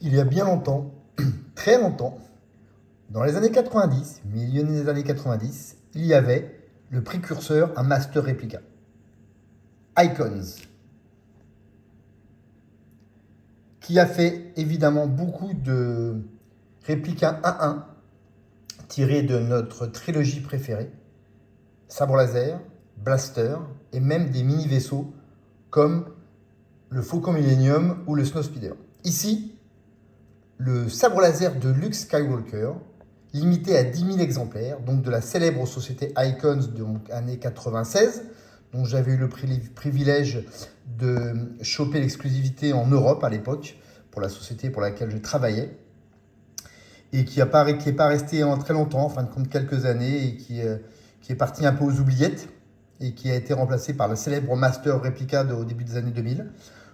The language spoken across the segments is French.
Il y a bien longtemps, très longtemps, dans les années 90, milieu des années 90, il y avait le précurseur à Master Replica. Icons. Qui a fait évidemment beaucoup de réplica 1-1 tirés de notre trilogie préférée. Sabre laser, blaster et même des mini-vaisseaux comme le Faucon Millennium ou le Snowspeeder. Ici, le sabre laser de Luke Skywalker, limité à 10 000 exemplaires, donc de la célèbre société Icons de l'année 96, dont j'avais eu le privilège de choper l'exclusivité en Europe à l'époque, pour la société pour laquelle je travaillais, et qui n'est pas resté en très longtemps, en fin de compte quelques années, et qui est parti un peu aux oubliettes, et qui a été remplacé par le célèbre Master Replica au début des années 2000,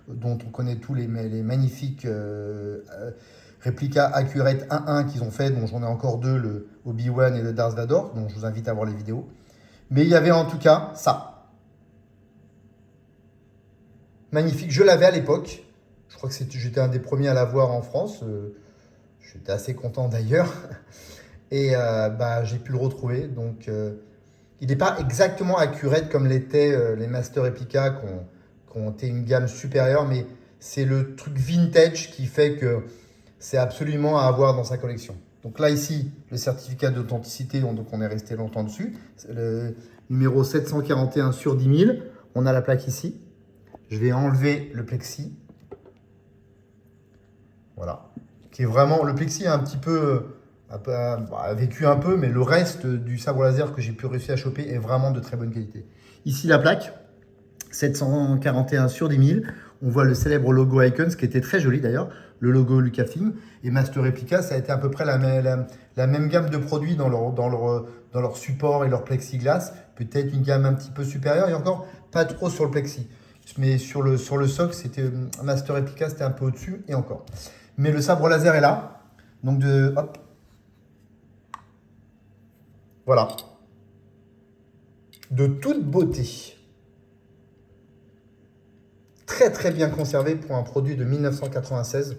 dont on connaît tous les magnifiques réplica Accurate 1-1 qu'ils ont fait, dont j'en ai encore deux, le Obi-Wan et le Darth Vader, dont je vous invite à voir les vidéos. Mais il y avait en tout cas ça. Magnifique, je l'avais à l'époque. Je crois que j'étais un des premiers à l'avoir en France. J'étais assez content d'ailleurs. Et j'ai pu le retrouver. Donc, il n'est pas exactement accurate comme l'étaient les Master Replica qui ont été une gamme supérieure, mais c'est le truc vintage qui fait que c'est absolument à avoir dans sa collection. Donc là, ici, le certificat d'authenticité, donc on est resté longtemps dessus. C'est le numéro 741 sur 10 000. On a la plaque ici. Je vais enlever le plexi. Voilà. Qui est vraiment, le plexi a un petit peu, a vécu un peu, mais le reste du sabre laser que j'ai pu réussir à choper est vraiment de très bonne qualité. Ici, la plaque, 741 sur 10 000. On voit le célèbre logo Icons, qui était très joli d'ailleurs, le logo Lucasfilm. Et Master Replica, ça a été à peu près la même gamme de produits dans leur support et leur plexiglas. Peut-être une gamme un petit peu supérieure, et encore pas trop sur le plexi. Mais sur le socle, Master Replica, c'était un peu au-dessus, et encore. Mais le sabre laser est là. Donc, hop. Voilà. De toute beauté. Très très bien conservé pour un produit de 1996.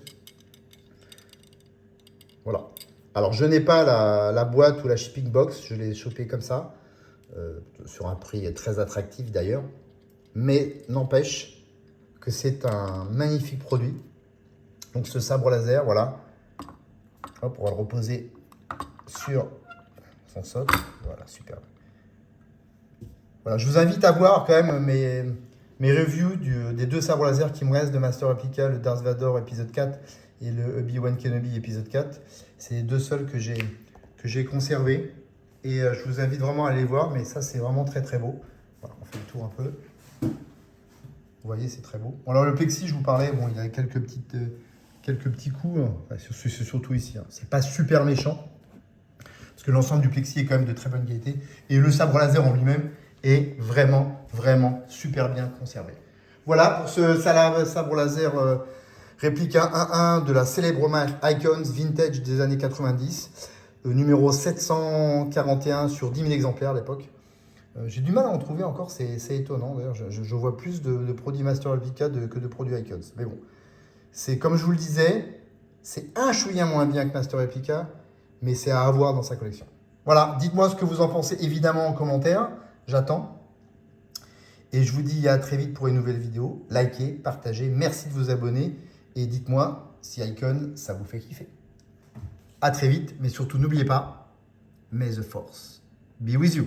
Voilà. Alors, je n'ai pas la boîte ou la shipping box. Je l'ai chopé comme ça. Sur un prix très attractif d'ailleurs. Mais n'empêche que c'est un magnifique produit. Donc ce sabre laser, voilà. Hop, on va le reposer sur son socle. Voilà, super. Voilà, je vous invite à voir quand même mes reviews des deux sabres laser qui me restent de Master Replica, le Darth Vader épisode 4 et le Obi-Wan Kenobi épisode 4. C'est les deux seuls que j'ai conservés. Et je vous invite vraiment à les voir, mais ça c'est vraiment très très beau. Voilà, on fait le tour un peu. Vous voyez, c'est très beau. Bon, alors le plexi, je vous parlais, bon, il a quelques petits coups, enfin, c'est surtout ici. Hein. C'est pas super méchant, parce que l'ensemble du plexi est quand même de très bonne qualité. Et le sabre laser en lui-même est vraiment, vraiment super bien conservé. Voilà pour ce sabre laser réplica 1-1 de la célèbre marque Icons Vintage des années 90, numéro 741 sur 10 000 exemplaires à l'époque. J'ai du mal à en trouver encore, c'est étonnant. D'ailleurs, je vois plus de produits Master Replica que de produits Icons. Mais bon, c'est comme je vous le disais, c'est un chouïa moins bien que Master Replica, mais c'est à avoir dans sa collection. Voilà, dites-moi ce que vous en pensez évidemment en commentaire, j'attends. Et je vous dis à très vite pour une nouvelle vidéo. Likez, partagez, merci de vous abonner et dites-moi si Icon, ça vous fait kiffer. À très vite, mais surtout n'oubliez pas, may the force be with you.